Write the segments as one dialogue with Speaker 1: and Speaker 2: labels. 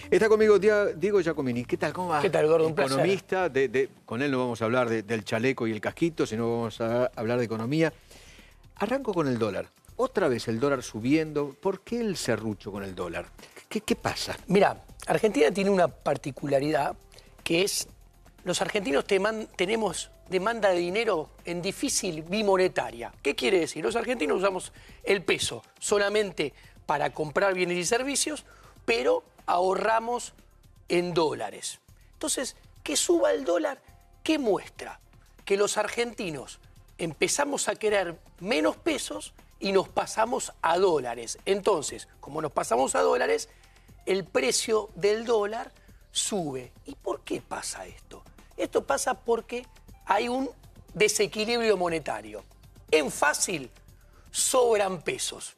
Speaker 1: Está conmigo Diego Giacomini. ¿Qué tal? ¿Cómo va?
Speaker 2: ¿Qué tal, Gordo? Un placer.
Speaker 1: Economista. Con él no vamos a hablar del chaleco y el casquito, sino vamos a hablar de economía. Arranco con el dólar. Otra vez el dólar subiendo. ¿Por qué el serrucho con el dólar? ¿Qué pasa?
Speaker 2: Mira, Argentina tiene una particularidad que es, los argentinos tenemos demanda de dinero en difícil bimonetaria. ¿Qué quiere decir? Los argentinos usamos el peso solamente para comprar bienes y servicios, pero ahorramos en dólares. Entonces, que suba el dólar, ¿qué muestra? Que los argentinos empezamos a querer menos pesos y nos pasamos a dólares. Entonces, como nos pasamos a dólares, el precio del dólar sube. ¿Y por qué pasa esto? Esto pasa porque hay un desequilibrio monetario. En fácil, sobran pesos.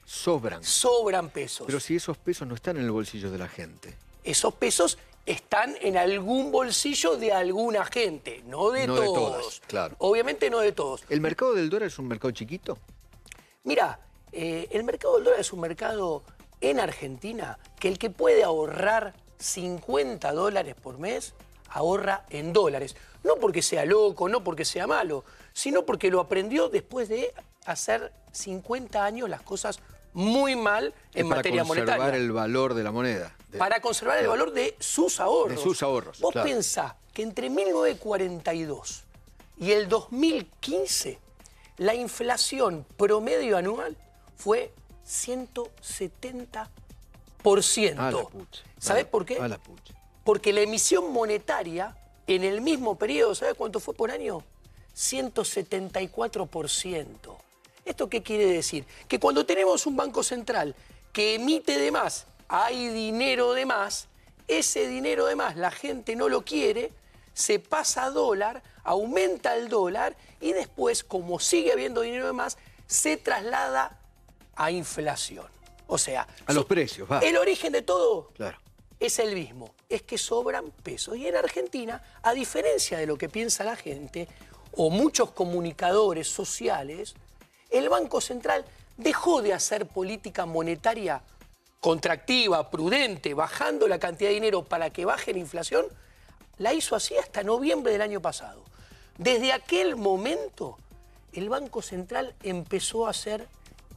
Speaker 1: Sobran.
Speaker 2: Sobran pesos.
Speaker 1: Pero si esos pesos no están en el bolsillo de la gente.
Speaker 2: Esos pesos están en algún bolsillo de alguna gente, no de todos.
Speaker 1: No de todas, claro.
Speaker 2: Obviamente no de todos.
Speaker 1: ¿El mercado del dólar es un mercado chiquito?
Speaker 2: Mira, el mercado del dólar es un mercado en Argentina que el que puede ahorrar 50 dólares por mes, ahorra en dólares. No porque sea loco, no porque sea malo, sino porque lo aprendió después de hacer 50 años las cosas muy mal en materia monetaria.
Speaker 1: Para conservar el valor de la moneda.
Speaker 2: Para conservar el valor de sus ahorros.
Speaker 1: De sus ahorros,
Speaker 2: Vos
Speaker 1: claro.
Speaker 2: pensás que entre 1942 y el 2015 la inflación promedio anual fue 170%.
Speaker 1: A la pucha.
Speaker 2: ¿Sabés por qué?
Speaker 1: A la pucha.
Speaker 2: Porque la emisión monetaria en el mismo periodo, ¿sabés cuánto fue por año? 174%. ¿Esto qué quiere decir? Que cuando tenemos un banco central que emite de más, hay dinero de más, ese dinero de más la gente no lo quiere, se pasa a dólar, aumenta el dólar y después, como sigue habiendo dinero de más, se traslada a inflación. O sea,
Speaker 1: a los precios, va.
Speaker 2: El origen de todo,
Speaker 1: claro,
Speaker 2: es el mismo, es que sobran pesos. Y en Argentina, a diferencia de lo que piensa la gente, o muchos comunicadores sociales, el Banco Central dejó de hacer política monetaria contractiva, prudente, bajando la cantidad de dinero para que baje la inflación, la hizo así hasta noviembre del año pasado. Desde aquel momento, el Banco Central empezó a ser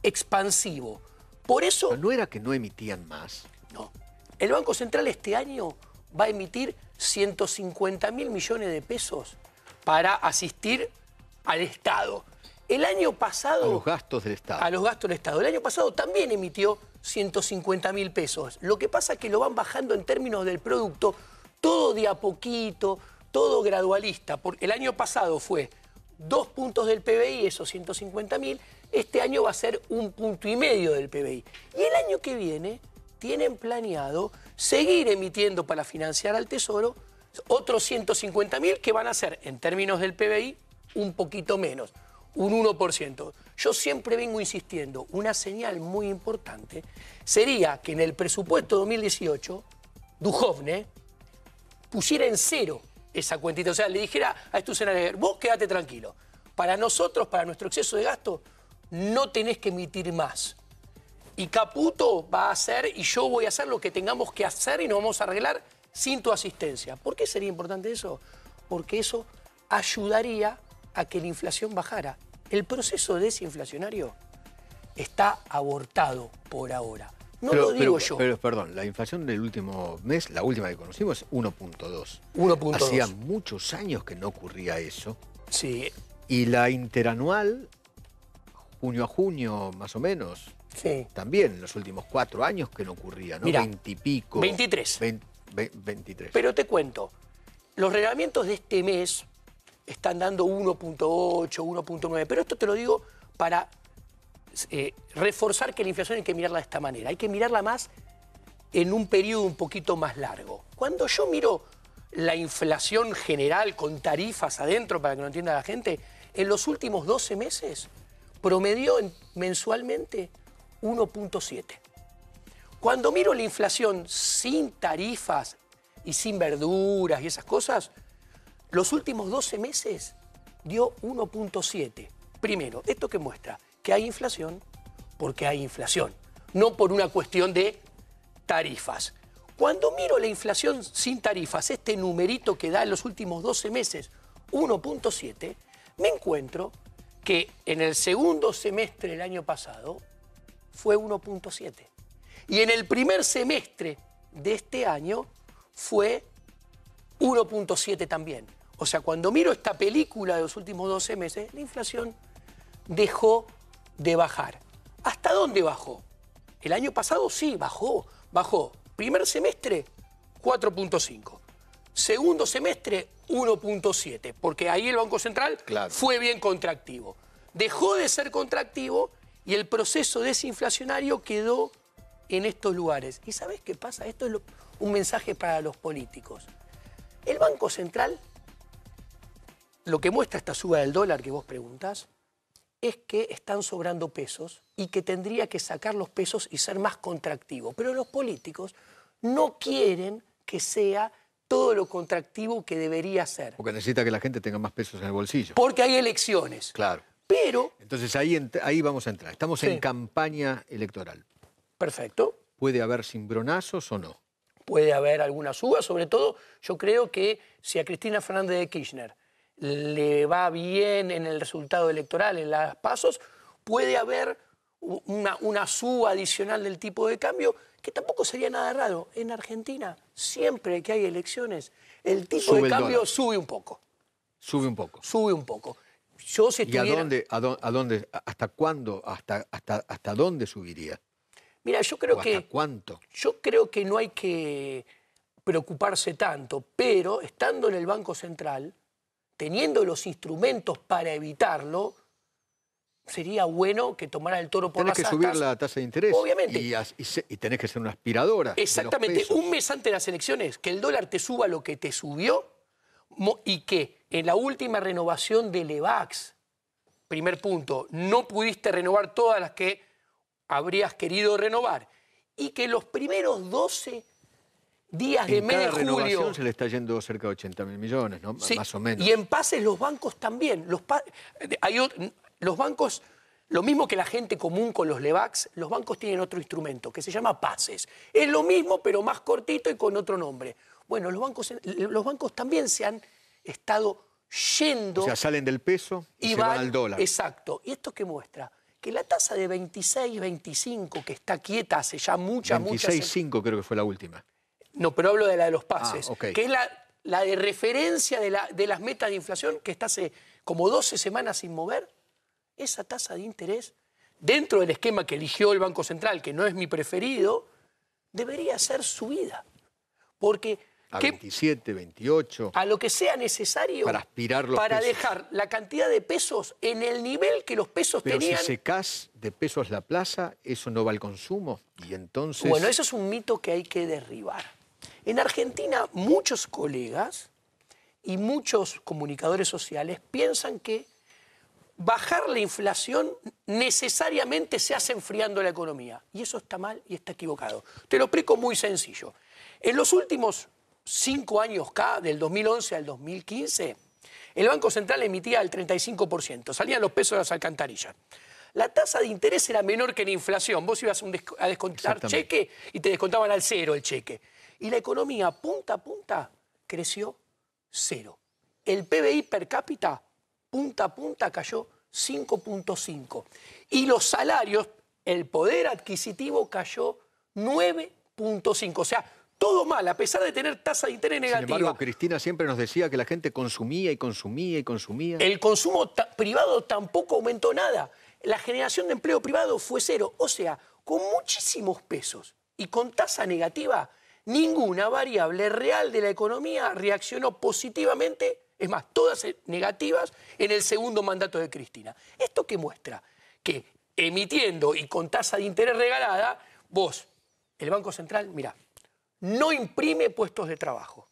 Speaker 2: expansivo. Por eso...
Speaker 1: ¿Pero no era que no emitían más?
Speaker 2: No. El Banco Central este año va a emitir 150.000 millones de pesos para asistir al Estado. El año pasado...
Speaker 1: A los gastos del Estado.
Speaker 2: A los gastos del Estado. El año pasado también emitió 150.000 pesos. Lo que pasa es que lo van bajando en términos del producto, todo de a poquito, todo gradualista. Porque el año pasado fue 2 puntos del PBI, esos 150.000. Este año va a ser 1,5 puntos del PBI. Y el año que viene tienen planeado seguir emitiendo para financiar al Tesoro otros 150.000 que van a ser, en términos del PBI, un poquito menos, un 1%. Yo siempre vengo insistiendo, una señal muy importante sería que en el presupuesto 2018, Duhovne pusiera en cero esa cuentita. O sea, le dijera a Sturzenegger, vos quédate tranquilo. Para nosotros, para nuestro exceso de gasto, no tenés que emitir más. Y Caputo va a hacer y yo voy a hacer lo que tengamos que hacer y nos vamos a arreglar sin tu asistencia. ¿Por qué sería importante eso? Porque eso ayudaría a que la inflación bajara. El proceso desinflacionario está abortado por ahora. No lo digo yo.
Speaker 1: Pero, perdón, la inflación del último mes, la última que conocimos, es 1,2.
Speaker 2: 1,2.
Speaker 1: Hacía muchos años que no ocurría eso.
Speaker 2: Sí.
Speaker 1: Y la interanual, junio a junio, más o menos,
Speaker 2: sí,
Speaker 1: también en los últimos 4 años que no ocurría, ¿no?
Speaker 2: Mirá,
Speaker 1: 20 y pico.
Speaker 2: 23.
Speaker 1: 23.
Speaker 2: Pero te cuento, los reglamentos de este mes están dando 1,8, 1,9, pero esto te lo digo para reforzar que la inflación hay que mirarla de esta manera. Hay que mirarla más en un periodo un poquito más largo. Cuando yo miro la inflación general con tarifas adentro, para que lo entienda la gente, en los últimos 12 meses promedió mensualmente 1,7. Cuando miro la inflación sin tarifas y sin verduras y esas cosas, los últimos 12 meses dio 1,7. Primero, ¿esto qué muestra? Que hay inflación porque hay inflación, no por una cuestión de tarifas. Cuando miro la inflación sin tarifas, este numerito que da en los últimos 12 meses, 1.7, me encuentro que en el segundo semestre del año pasado fue 1.7. Y en el primer semestre de este año fue 1.7 también. O sea, cuando miro esta película de los últimos 12 meses, la inflación dejó de bajar. ¿Hasta dónde bajó? El año pasado sí, bajó. Primer semestre, 4.5. Segundo semestre, 1.7. Porque ahí el Banco Central fue bien contractivo. Dejó de ser contractivo y el proceso desinflacionario quedó en estos lugares. ¿Y sabés qué pasa? Esto es un mensaje para los políticos. El Banco Central, lo que muestra esta suba del dólar que vos preguntás, es que están sobrando pesos y que tendría que sacar los pesos y ser más contractivo. Pero los políticos no quieren que sea todo lo contractivo que debería ser.
Speaker 1: Porque necesita que la gente tenga más pesos en el bolsillo.
Speaker 2: Porque hay elecciones.
Speaker 1: Claro.
Speaker 2: Pero...
Speaker 1: Entonces ahí vamos a entrar. Estamos en campaña electoral.
Speaker 2: Perfecto.
Speaker 1: ¿Puede haber cimbronazos o no?
Speaker 2: Puede haber alguna suba, sobre todo yo creo que si a Cristina Fernández de Kirchner le va bien en el resultado electoral, en las PASOs, puede haber una suba adicional del tipo de cambio, que tampoco sería nada raro. En Argentina, siempre que hay elecciones, el tipo de cambio sube un poco.
Speaker 1: Sube un poco.
Speaker 2: Sube un poco. Yo, si estuviera...
Speaker 1: ¿Y hasta cuándo, hasta dónde subiría?
Speaker 2: Mira, yo creo que...
Speaker 1: ¿Hasta cuánto?
Speaker 2: Yo creo que no hay que preocuparse tanto, pero estando en el Banco Central, teniendo los instrumentos para evitarlo, sería bueno que tomara el toro por las astas.
Speaker 1: Tenés que subir la tasa de interés.
Speaker 2: Obviamente.
Speaker 1: Y tenés que ser una aspiradora.
Speaker 2: Exactamente. Un mes antes de las elecciones, que el dólar te suba lo que te subió y que en la última renovación del EVAX, primer punto, no pudiste renovar todas las que habrías querido renovar y que los primeros 12 días de mes de julio...
Speaker 1: En cada renovación se le está yendo cerca de 80.000 millones, ¿no?
Speaker 2: Sí,
Speaker 1: más o menos.
Speaker 2: Y en pases los bancos también. Los bancos, lo mismo que la gente común con los LEVAX, los bancos tienen otro instrumento que se llama pases. Es lo mismo, pero más cortito y con otro nombre. Bueno, los bancos también se han estado yendo...
Speaker 1: O sea, salen del peso y se van al dólar.
Speaker 2: Exacto. ¿Y esto qué muestra? Que la tasa de 26, 25, que está quieta hace ya muchas...
Speaker 1: 26,5 creo que fue la última.
Speaker 2: No, pero hablo de la de los pases,
Speaker 1: okay.
Speaker 2: Que es la de referencia de las metas de inflación, que está hace como 12 semanas sin mover. Esa tasa de interés, dentro del esquema que eligió el Banco Central, que no es mi preferido, debería ser subida. Porque...
Speaker 1: A 27, 28.
Speaker 2: A lo que sea necesario
Speaker 1: para aspirar los
Speaker 2: para
Speaker 1: pesos.
Speaker 2: Dejar la cantidad de pesos en el nivel que los pesos tenían.
Speaker 1: Pero si secás de pesos la plaza, eso no va al consumo. Y entonces...
Speaker 2: Bueno, eso es un mito que hay que derribar. En Argentina, muchos colegas y muchos comunicadores sociales piensan que bajar la inflación necesariamente se hace enfriando la economía. Y eso está mal y está equivocado. Te lo explico muy sencillo. En los últimos 5 años del 2011 al 2015, el Banco Central emitía el 35%, salían los pesos de las alcantarillas. La tasa de interés era menor que la inflación. Vos ibas a descontar cheque y te descontaban al cero el cheque. Y la economía, punta a punta, creció 0. El PBI per cápita, punta a punta, cayó 5.5. Y los salarios, el poder adquisitivo cayó 9.5. O sea, todo mal, a pesar de tener tasa de interés negativa.
Speaker 1: Sin embargo, Cristina siempre nos decía que la gente consumía y consumía y consumía.
Speaker 2: El consumo privado tampoco aumentó nada. La generación de empleo privado fue 0. O sea, con muchísimos pesos y con tasa negativa, ninguna variable real de la economía reaccionó positivamente, es más, todas negativas, en el segundo mandato de Cristina. ¿Esto qué muestra? Que emitiendo y con tasa de interés regalada, vos, el Banco Central, mirá, no imprime puestos de trabajo,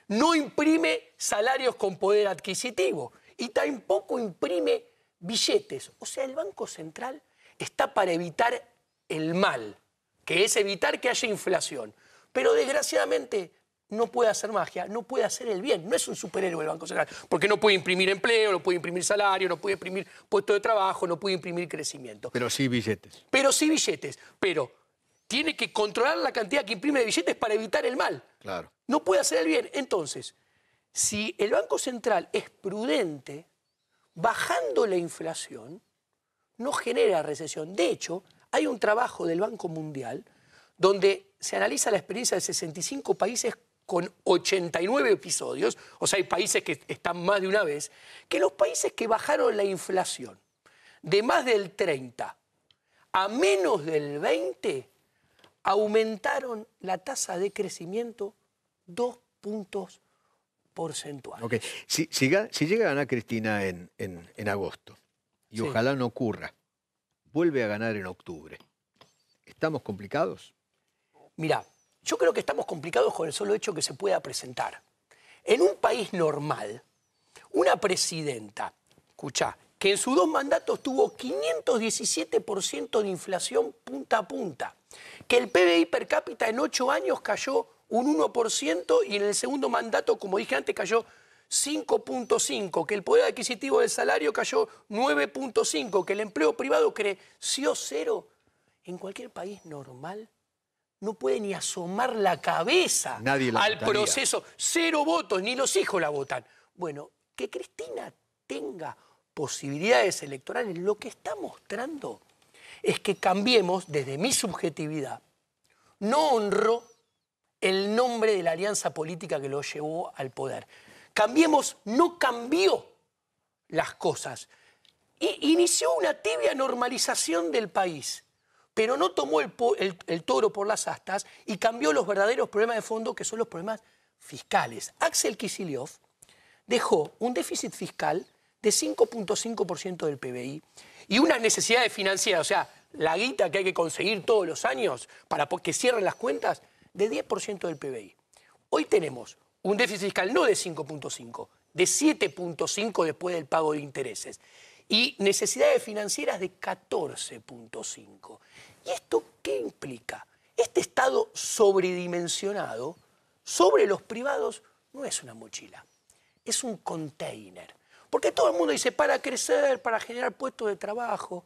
Speaker 2: no imprime salarios con poder adquisitivo y tampoco imprime billetes. O sea, el Banco Central está para evitar el mal, que es evitar que haya inflación. Pero desgraciadamente no puede hacer magia, no puede hacer el bien. No es un superhéroe el Banco Central, porque no puede imprimir empleo, no puede imprimir salario, no puede imprimir puestos de trabajo, no puede imprimir crecimiento.
Speaker 1: Pero sí billetes.
Speaker 2: Pero sí billetes. Pero tiene que controlar la cantidad que imprime de billetes para evitar el mal.
Speaker 1: Claro.
Speaker 2: No puede hacer el bien. Entonces, si el Banco Central es prudente, bajando la inflación, no genera recesión. De hecho, hay un trabajo del Banco Mundial donde se analiza la experiencia de 65 países con 89 episodios, o sea, hay países que están más de una vez, que los países que bajaron la inflación de más del 30 a menos del 20, aumentaron la tasa de crecimiento 2 puntos porcentuales.
Speaker 1: Okay. Si llega a ganar Cristina en agosto, y
Speaker 2: Sí.
Speaker 1: ojalá no ocurra, vuelve a ganar en octubre, ¿estamos complicados?
Speaker 2: Mirá, yo creo que estamos complicados con el solo hecho que se pueda presentar. En un país normal, una presidenta, escuchá, que en sus 2 mandatos tuvo 517% de inflación punta a punta, que el PBI per cápita en 8 años cayó un 1% y en el segundo mandato, como dije antes, cayó 5.5%, que el poder adquisitivo del salario cayó 9.5%, que el empleo privado creció 0%. En cualquier país normal no puede ni asomar la cabeza al proceso. 0 votos, ni los hijos la votan. Bueno, que Cristina tenga posibilidades electorales, lo que está mostrando es que cambiemos, desde mi subjetividad, no honró el nombre de la alianza política que lo llevó al poder. Cambiemos, no cambió las cosas. Inició una tibia normalización del país, pero no tomó el toro por las astas y cambió los verdaderos problemas de fondo, que son los problemas fiscales. Axel Kicillof dejó un déficit fiscal de 5.5% del PBI y unas necesidades financieras, o sea, la guita que hay que conseguir todos los años para que cierren las cuentas, de 10% del PBI. Hoy tenemos un déficit fiscal no de 5.5, de 7.5 después del pago de intereses. Y necesidades financieras de 14.5. ¿Y esto qué implica? Este Estado sobredimensionado sobre los privados no es una mochila, es un container. Porque todo el mundo dice, para crecer, para generar puestos de trabajo,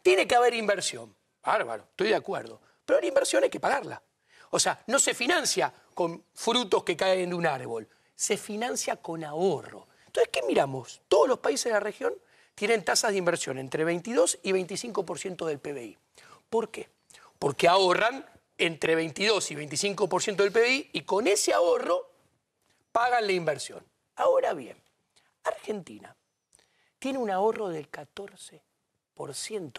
Speaker 2: tiene que haber inversión. Bárbaro, estoy de acuerdo. Pero la inversión hay que pagarla. O sea, no se financia con frutos que caen de un árbol, se financia con ahorro. Entonces, ¿qué miramos? Todos los países de la región tienen tasas de inversión entre 22 y 25% del PBI. ¿Por qué? Porque ahorran entre 22 y 25% del PBI y con ese ahorro pagan la inversión. Ahora bien, Argentina tiene un ahorro del 14%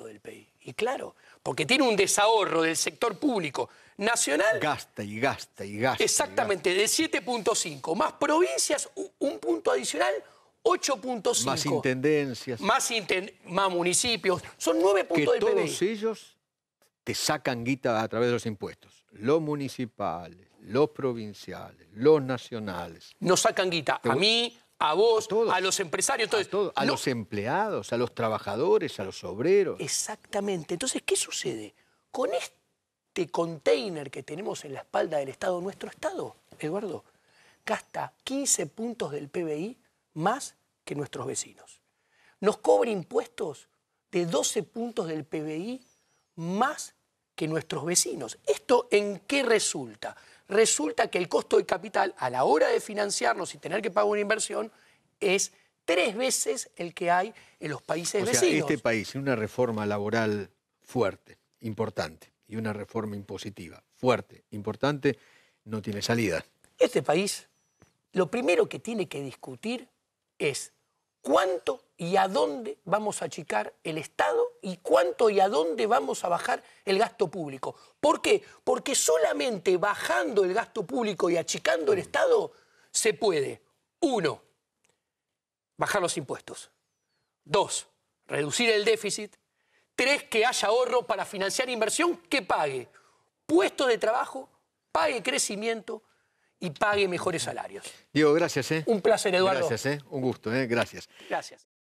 Speaker 2: del PIB. Y claro, porque tiene un desahorro del sector público nacional.
Speaker 1: Gasta y gasta y gasta.
Speaker 2: Exactamente, de 7.5. Más provincias, un punto adicional, 8.5.
Speaker 1: Más intendencias.
Speaker 2: Más municipios. Son 9 puntos del PBI.
Speaker 1: Todos ellos te sacan guita a través de los impuestos. Los municipales, los provinciales, los nacionales.
Speaker 2: Nos sacan guita a mí, a vos, a los empresarios. Entonces,
Speaker 1: a los empleados, a los trabajadores, a los obreros.
Speaker 2: Exactamente. Entonces, ¿qué sucede? Con este container que tenemos en la espalda del Estado, nuestro Estado, Eduardo, gasta 15 puntos del PBI más que nuestros vecinos. Nos cobra impuestos de 12 puntos del PBI más que nuestros vecinos. ¿Esto en qué resulta? Resulta que el costo de capital a la hora de financiarnos y tener que pagar una inversión es 3 veces el que hay en los países vecinos.
Speaker 1: O sea, este país, sin una reforma laboral fuerte, importante, y una reforma impositiva fuerte, importante, no tiene salida.
Speaker 2: Este país, lo primero que tiene que discutir es cuánto y a dónde vamos a achicar el Estado y cuánto y a dónde vamos a bajar el gasto público. ¿Por qué? Porque solamente bajando el gasto público y achicando el Estado se puede, 1, bajar los impuestos, 2, reducir el déficit, 3, que haya ahorro para financiar inversión que pague puestos de trabajo, pague crecimiento y pague mejores salarios.
Speaker 1: Diego, gracias.
Speaker 2: Un placer, Eduardo.
Speaker 1: Gracias, un gusto, gracias.
Speaker 2: Gracias.